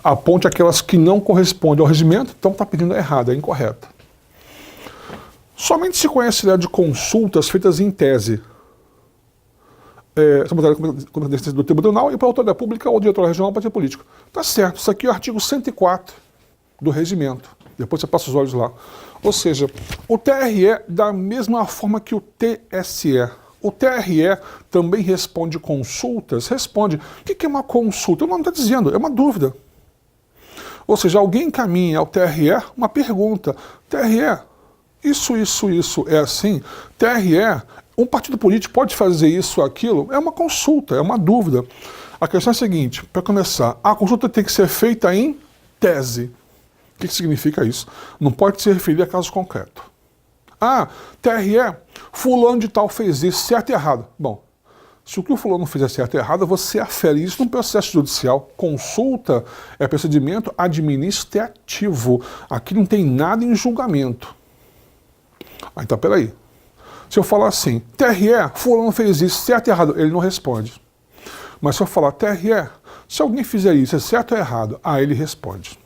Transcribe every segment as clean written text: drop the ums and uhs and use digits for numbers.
aponte aquelas que não correspondem ao regimento, então está pedindo errado, é incorreta. Somente se conhece a ideia de consultas feitas em tese, competência do tribunal e para a autoridade pública ou diretor regional do partido político. Tá certo, isso aqui é o artigo 104 do regimento. Depois você passa os olhos lá. Ou seja, o TRE, da mesma forma que o TSE, o TRE também responde consultas, responde. O que é uma consulta? O nome está dizendo, é uma dúvida. Ou seja, alguém encaminha ao TRE uma pergunta. TRE, isso é assim? TRE, um partido político pode fazer isso ou aquilo? É uma consulta, é uma dúvida. A questão é a seguinte, para começar, a consulta tem que ser feita em tese. O que significa isso? Não pode se referir a caso concreto. Ah, TRE, fulano de tal fez isso, certo e errado. Bom, se o que o fulano fizer certo e errado, você afere isso num processo judicial. Consulta é procedimento administrativo. Aqui não tem nada em julgamento. Ah, então, peraí. Se eu falar assim, TRE, fulano fez isso, certo e errado, ele não responde. Mas se eu falar, TRE, se alguém fizer isso, é certo ou errado? Ah, ele responde.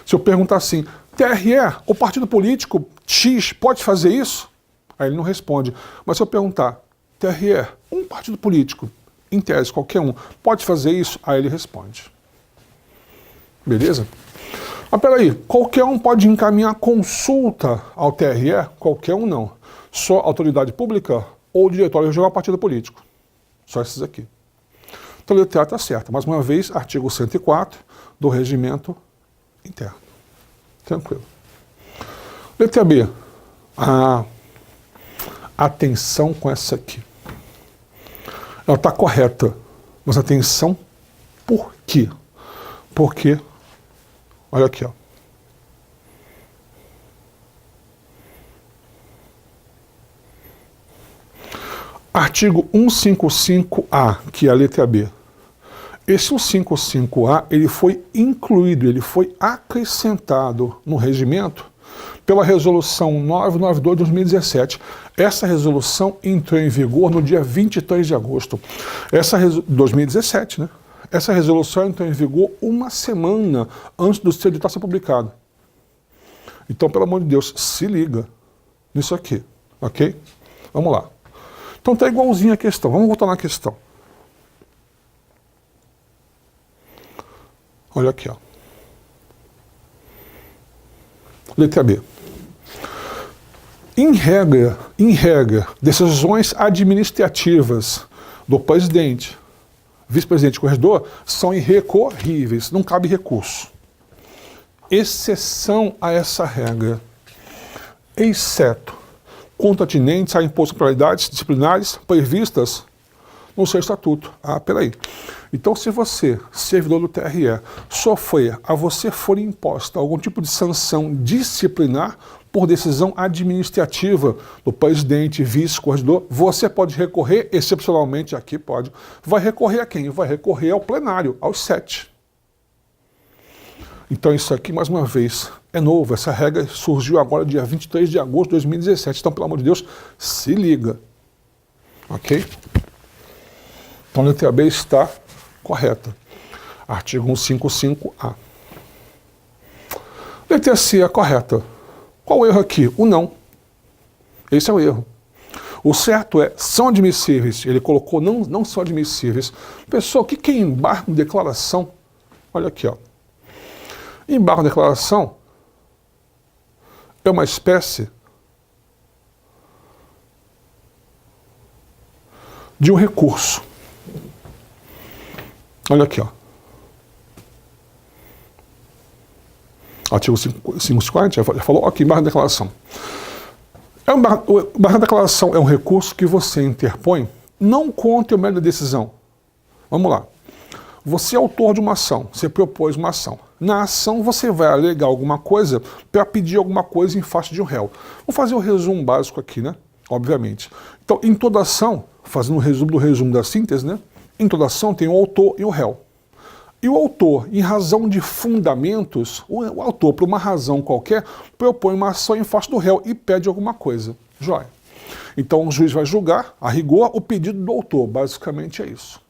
Se eu perguntar assim, TRE, o partido político X pode fazer isso? Aí ele não responde. Mas se eu perguntar, TRE, um partido político, em tese, qualquer um, pode fazer isso? Aí ele responde. Beleza? Mas peraí, qualquer um pode encaminhar consulta ao TRE? Qualquer um não. Só autoridade pública ou diretório regional partido político. Só esses aqui. Então a letra A está certa. Mais uma vez, artigo 104 do regimento interno. Tranquilo. Letra B. Atenção com essa aqui. Ela está correta. Mas atenção por quê? Porque, olha aqui, ó. Artigo 155-A, que é a letra B. Esse 155-A, ele foi incluído, ele foi acrescentado no regimento pela resolução 992 de 2017. Essa resolução entrou em vigor no dia 23 de agosto. 2017, né? Essa resolução entrou em vigor uma semana antes do seu edital ser publicado. Então, pelo amor de Deus, se liga nisso aqui, ok? Vamos lá. Então tá igualzinho a questão. Vamos voltar na questão. Olha aqui, ó. Letra B. Em regra, decisões administrativas do presidente, vice-presidente e corregedor são irrecorríveis, não cabe recurso. Exceção a essa regra, exceto quanto atinentes a impossibilidades disciplinares previstas no seu estatuto. Ah, peraí. Então, se você, servidor do TRE, a você for imposta algum tipo de sanção disciplinar por decisão administrativa do presidente, vice-corregedor, você pode recorrer, excepcionalmente aqui pode. Vai recorrer a quem? Vai recorrer ao plenário, aos 7. Então isso aqui, mais uma vez, é novo. Essa regra surgiu agora dia 23 de agosto de 2017. Então, pelo amor de Deus, se liga. Ok? Então a letra B está correta. Artigo 155-A. Letra C é correta. Qual o erro aqui? O não. Esse é o erro. O certo é, são admissíveis. Ele colocou não são admissíveis. Pessoal, o que é embargo de declaração? Olha aqui, ó. Embargo de declaração é uma espécie de um recurso. Olha aqui, ó. Artigo 540, já falou, aqui, embargo de declaração. O embargo de declaração é um recurso que você interpõe não contra o mérito da decisão. Vamos lá. Você é autor de uma ação, você propôs uma ação. Na ação você vai alegar alguma coisa para pedir alguma coisa em face de um réu. Vamos fazer o resumo básico aqui, né? Obviamente. Então, em toda ação, fazendo o resumo da síntese, né? Em toda ação tem o autor e o réu. E o autor, em razão de fundamentos, o autor, por uma razão qualquer, propõe uma ação em face do réu e pede alguma coisa. Jóia. Então o juiz vai julgar, a rigor, o pedido do autor. Basicamente é isso.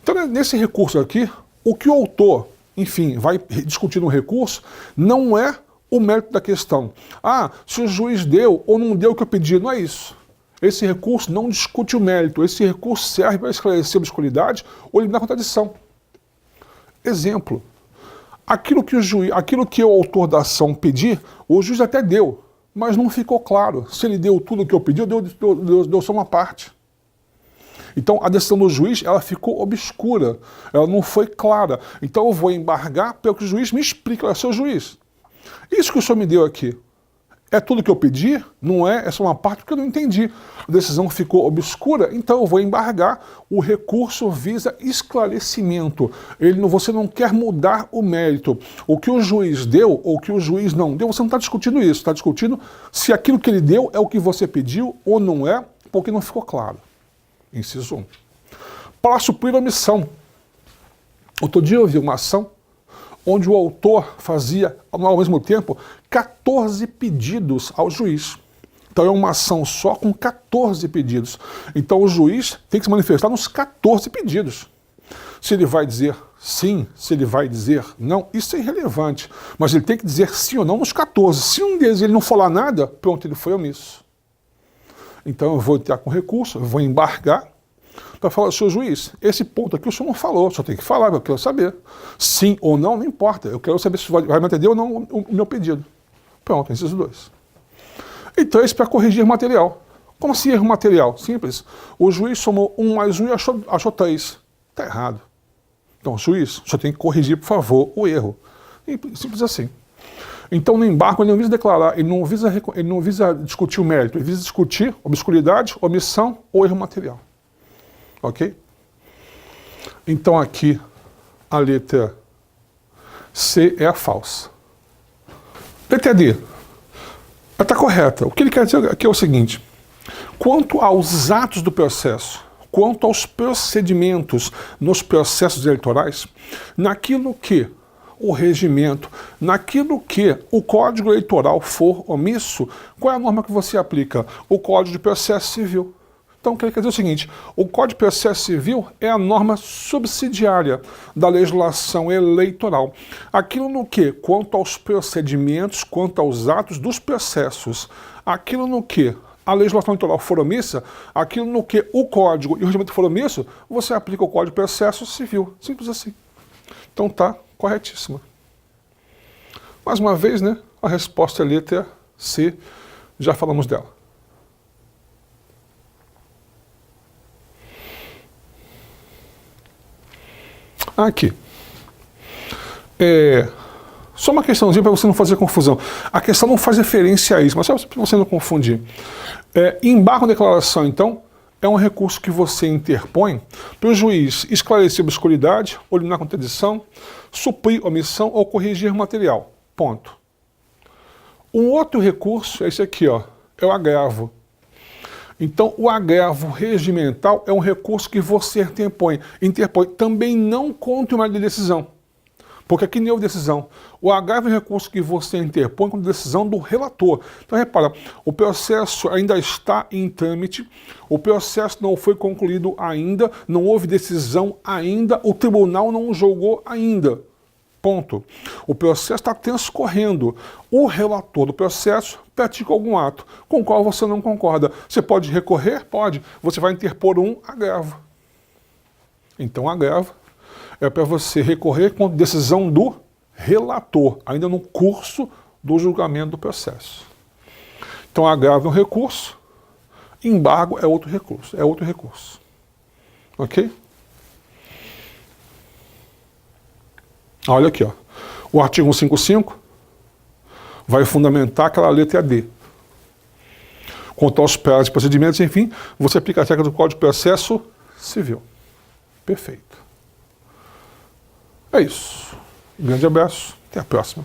Então, nesse recurso aqui, o que o autor enfim, vai discutir no recurso, não é o mérito da questão. Ah, se o juiz deu ou não deu o que eu pedi, não é isso. Esse recurso não discute o mérito, esse recurso serve para esclarecer a obscuridade ou eliminar a contradição. Exemplo, aquilo que o autor da ação pedir, o juiz até deu, mas não ficou claro. Se ele deu tudo o que eu pedi, deu só uma parte. Então a decisão do juiz, ela ficou obscura, ela não foi clara. Então eu vou embargar pelo que o juiz me explica. Olha, seu juiz, isso que o senhor me deu aqui, é tudo que eu pedi? Não é? É só uma parte porque eu não entendi. A decisão ficou obscura, então eu vou embargar. O recurso visa esclarecimento. Você não quer mudar o mérito. O que o juiz deu ou o que o juiz não deu, você não está discutindo isso. Está discutindo se aquilo que ele deu é o que você pediu ou não é, porque não ficou claro. Inciso 1. Para suprir a omissão. Outro dia eu vi uma ação onde o autor fazia, ao mesmo tempo, 14 pedidos ao juiz. Então é uma ação só com 14 pedidos. Então o juiz tem que se manifestar nos 14 pedidos. Se ele vai dizer sim, se ele vai dizer não, isso é irrelevante. Mas ele tem que dizer sim ou não nos 14. Se um deles ele não falar nada, pronto, ele foi omisso. Então eu vou entrar com recurso, eu vou embargar, para falar, senhor juiz, esse ponto aqui o senhor não falou, o senhor tem que falar, eu quero saber. Sim ou não, não importa, eu quero saber se vai me atender ou não o meu pedido. Pronto, esses dois. Então isso para corrigir material. Como assim erro material? Simples. O juiz somou 1 mais 1 e achou 3. Está errado. Então, juiz, o senhor tem que corrigir, por favor, o erro. Simples assim. Então, no embargo, ele não visa declarar, ele não visa discutir o mérito, ele visa discutir obscuridade, omissão ou erro material. Ok? Então aqui a letra C é a falsa. Letra D. Ela está correta. O que ele quer dizer aqui é o seguinte: quanto aos atos do processo, quanto aos procedimentos nos processos eleitorais, naquilo que o regimento, naquilo que o Código Eleitoral for omisso, qual é a norma que você aplica? O Código de Processo Civil. Então, quer dizer o seguinte, o Código de Processo Civil é a norma subsidiária da legislação eleitoral. Aquilo no que, quanto aos procedimentos, quanto aos atos dos processos, aquilo no que a legislação eleitoral for omissa, aquilo no que o Código e o regimento for omisso, você aplica o Código de Processo Civil. Simples assim. Então tá corretíssima. Mais uma vez, né, a resposta é a letra C, já falamos dela. Aqui. Só uma questãozinha para você não fazer confusão. A questão não faz referência a isso, mas só para você não confundir. Embargo ou declaração, então, é um recurso que você interpõe para o juiz esclarecer a obscuridade, ou eliminar a contradição, suprir omissão ou corrigir material. Ponto. Um outro recurso é esse aqui, ó, é o agravo. Então, o agravo regimental é um recurso que você interpõe também não contra uma decisão. Porque aqui nem houve decisão. O agravo é um recurso que você interpõe contra a decisão do relator. Então, repara, o processo ainda está em trâmite, o processo não foi concluído ainda, não houve decisão ainda, o tribunal não julgou ainda. Ponto. O processo está transcorrendo. O relator do processo pratica algum ato com o qual você não concorda. Você pode recorrer? Pode. Você vai interpor um agravo. Então, agravo é para você recorrer com decisão do relator, ainda no curso do julgamento do processo. Então, agravo é um recurso, embargo é outro recurso. Ok? Olha aqui, ó. O artigo 155 vai fundamentar aquela letra D. Quanto aos prazos e procedimentos, enfim, você aplica a regra do Código de Processo Civil. Perfeito. É isso. Um grande abraço. Até a próxima.